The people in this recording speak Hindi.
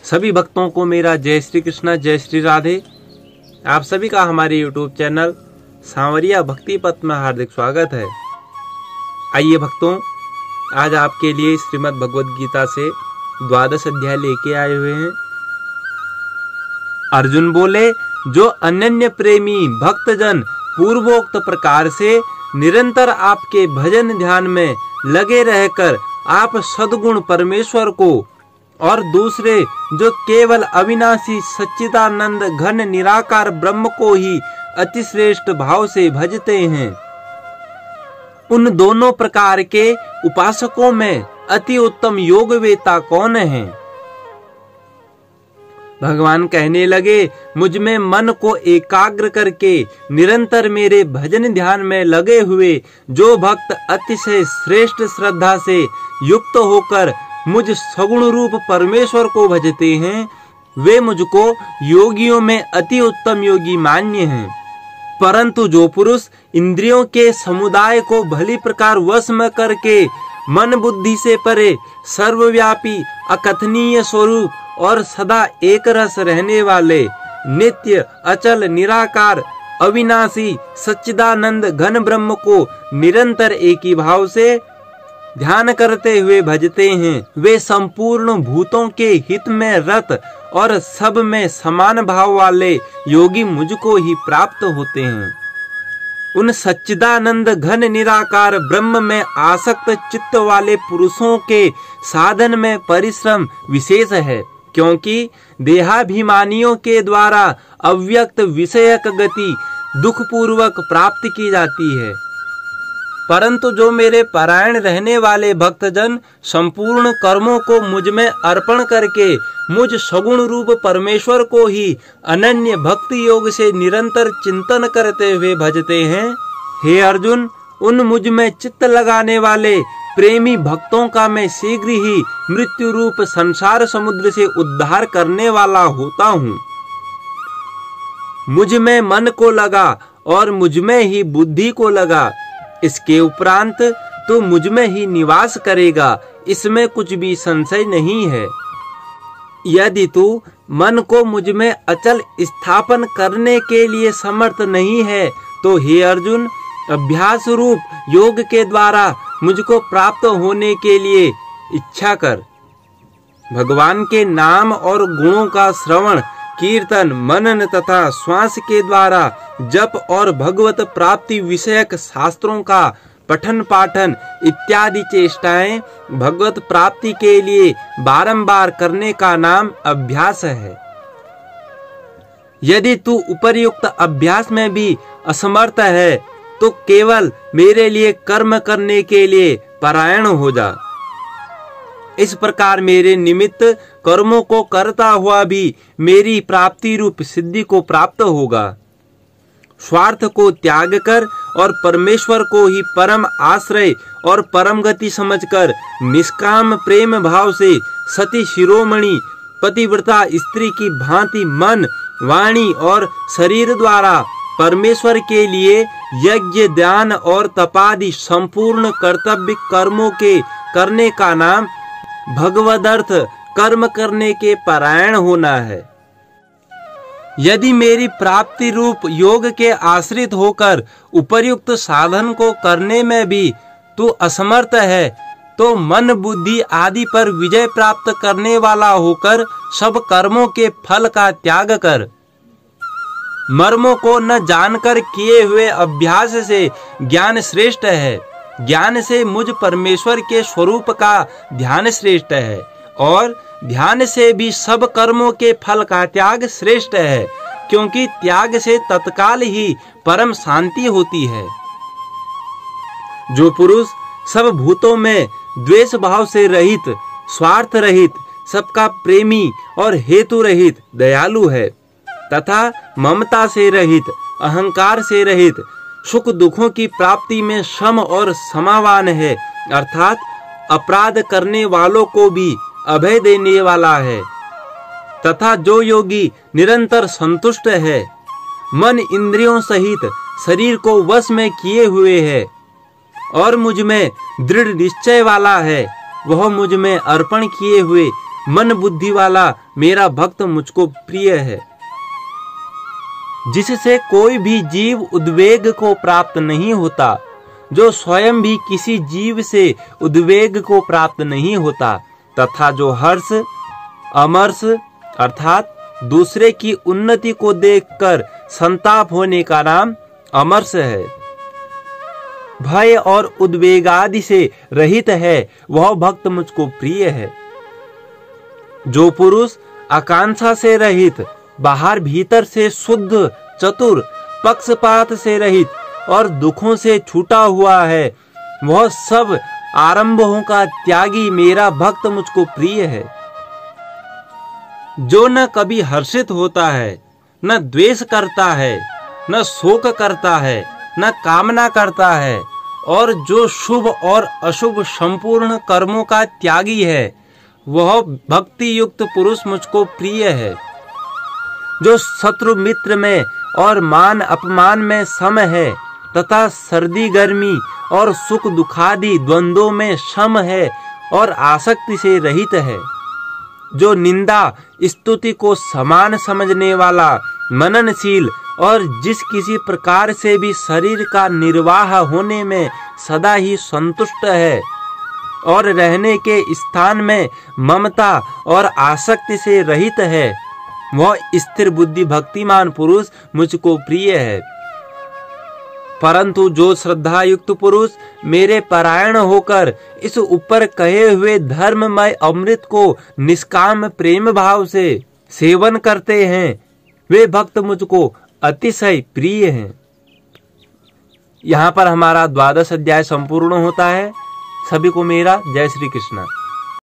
सभी भक्तों को मेरा जय श्री कृष्णा, जय श्री राधे। आप सभी का हमारे YouTube चैनल सांवरिया भक्ति पथ में हार्दिक स्वागत है। आइए भक्तों, आज आपके लिए श्रीमद् भगवद गीता से 12 अध्याय लेके आए हुए हैं। अर्जुन बोले, जो अनन्य प्रेमी भक्तजन पूर्वोक्त प्रकार से निरंतर आपके भजन ध्यान में लगे रहकर आप सद्गुण परमेश्वर को और दूसरे जो केवल अविनाशी सच्चिदानंद घन निराकार ब्रह्म को ही अतिश्रेष्ठ भाव से भजते हैं, उन दोनों प्रकार के उपासकों में अति उत्तम योगवेता कौन है? भगवान कहने लगे, मुझ में मन को एकाग्र करके निरंतर मेरे भजन ध्यान में लगे हुए जो भक्त अतिशय श्रेष्ठ श्रद्धा से युक्त होकर मुझ सगुण रूप परमेश्वर को भजते हैं, वे मुझको योगियों में अति उत्तम योगी मान्य हैं। परंतु जो पुरुष इंद्रियों के समुदाय को भली प्रकार वश में करके मन बुद्धि से परे सर्वव्यापी अकथनीय स्वरूप और सदा एक रस रहने वाले नित्य अचल निराकार अविनाशी सच्चिदानंद घन ब्रह्म को निरंतर एक ही भाव से ध्यान करते हुए भजते हैं, वे संपूर्ण भूतों के हित में रत और सब में समान भाव वाले योगी मुझको ही प्राप्त होते हैं। उन सच्चिदानंद घन निराकार ब्रह्म में आसक्त चित्त वाले पुरुषों के साधन में परिश्रम विशेष है, क्योंकि देहाभिमानियों के द्वारा अव्यक्त विषयक गति दुख पूर्वक प्राप्त की जाती है। परंतु जो मेरे परायण रहने वाले भक्तजन संपूर्ण कर्मों को मुझ में अर्पण करके मुझ सगुण रूप परमेश्वर को ही अनन्य भक्ति योग से निरंतर चिंतन करते हुए भजते हैं, हे अर्जुन, उन मुझ में चित्त लगाने वाले प्रेमी भक्तों का मैं शीघ्र ही मृत्यु रूप संसार समुद्र से उद्धार करने वाला होता हूँ। मुझ में मन को लगा और मुझ में ही बुद्धि को लगा, इसके उपरांत तू मुझ में ही निवास करेगा, इसमें कुछ भी संशय नहीं है। यदि तू मन को मुझ में अचल स्थापन करने के लिए समर्थ नहीं है, तो हे अर्जुन, अभ्यास रूप योग के द्वारा मुझको प्राप्त होने के लिए इच्छा कर। भगवान के नाम और गुणों का श्रवण कीर्तन मनन तथा श्वास के द्वारा जप और भगवत प्राप्ति विषयक शास्त्रों का पठन पाठन इत्यादि चेष्टाएं भगवत प्राप्ति के लिए बारंबार करने का नाम अभ्यास है। यदि तू उपर्युक्त अभ्यास में भी असमर्थ है, तो केवल मेरे लिए कर्म करने के लिए परायण हो जा। इस प्रकार मेरे निमित्त कर्मों को करता हुआ भी मेरी प्राप्ति रूप सिद्धि को प्राप्त होगा। स्वार्थ को त्याग कर और परमेश्वर को ही परम आश्रय और परम गति समझकर निष्काम प्रेम भाव से सती शिरोमणि पतिव्रता स्त्री की भांति मन वाणी और शरीर द्वारा परमेश्वर के लिए यज्ञ दान और तपादि संपूर्ण कर्तव्य कर्मों के करने का नाम भगवदर्थ कर्म करने के परायण होना है। यदि मेरी प्राप्ति रूप योग के आश्रित होकर उपर्युक्त साधन को करने में भी तू असमर्थ है, तो मन बुद्धि आदि पर विजय प्राप्त करने वाला होकर सब कर्मों के फल का त्याग कर। मर्मों को न जानकर किए हुए अभ्यास से ज्ञान श्रेष्ठ है, ज्ञान से मुझ परमेश्वर के स्वरूप का ध्यान श्रेष्ठ है, और ध्यान से भी सब कर्मों के फल का त्याग श्रेष्ठ है, क्योंकि त्याग से तत्काल ही परम शांति होती है। जो पुरुष सब भूतों में द्वेष भाव से रहित, स्वार्थ रहित, सबका प्रेमी और हेतु रहित दयालु है, तथा ममता से रहित, अहंकार से रहित, सुख दुखों की प्राप्ति में सम और समावान है, अर्थात अपराध करने वालों को भी अभय देने वाला है, तथा जो योगी निरंतर संतुष्ट है, मन इंद्रियों सहित शरीर को वश में किए हुए है और मुझ में दृढ़ निश्चय वाला है, वह मुझ में अर्पण किए हुए मन बुद्धि वाला मेरा भक्त मुझको प्रिय है, जिससे कोई भी जीव उद्वेग को प्राप्त नहीं होता, जो स्वयं भी किसी जीव से उद्वेग को प्राप्त नहीं होता, तथा जो हर्ष अमर्ष अर्थात दूसरे की उन्नति को देखकर संताप होने का नाम अमर्ष है। भय और उद्वेग आदि से रहित है, वह भक्त मुझको प्रिय है। जो पुरुष आकांक्षा से रहित, बाहर भीतर से शुद्ध, चतुर, पक्षपात से रहित और दुखों से छूटा हुआ है, वह सब आरंभों का त्यागी मेरा भक्त मुझको प्रिय है। जो न कभी हर्षित होता है, न द्वेष करता है, न शोक करता है, न कामना करता है, और जो शुभ और अशुभ संपूर्ण कर्मों का त्यागी है, वह भक्ति युक्त पुरुष मुझको प्रिय है। जो शत्रु मित्र में और मान अपमान में सम है, तथा सर्दी गर्मी और सुख दुखादि द्वंद्वों में सम है और आसक्ति से रहित है। जो निंदा स्तुति को समान समझने वाला, मननशील और जिस किसी प्रकार से भी शरीर का निर्वाह होने में सदा ही संतुष्ट है और रहने के स्थान में ममता और आसक्ति से रहित है, वह स्थिर बुद्धि भक्तिमान पुरुष मुझको प्रिय है। परंतु जो श्रद्धा युक्त पुरुष मेरे परायण होकर इस ऊपर कहे हुए धर्ममय अमृत को निष्काम प्रेम भाव से सेवन करते हैं, वे भक्त मुझको अतिशय प्रिय हैं। यहाँ पर हमारा 12वां अध्याय संपूर्ण होता है। सभी को मेरा जय श्री कृष्ण।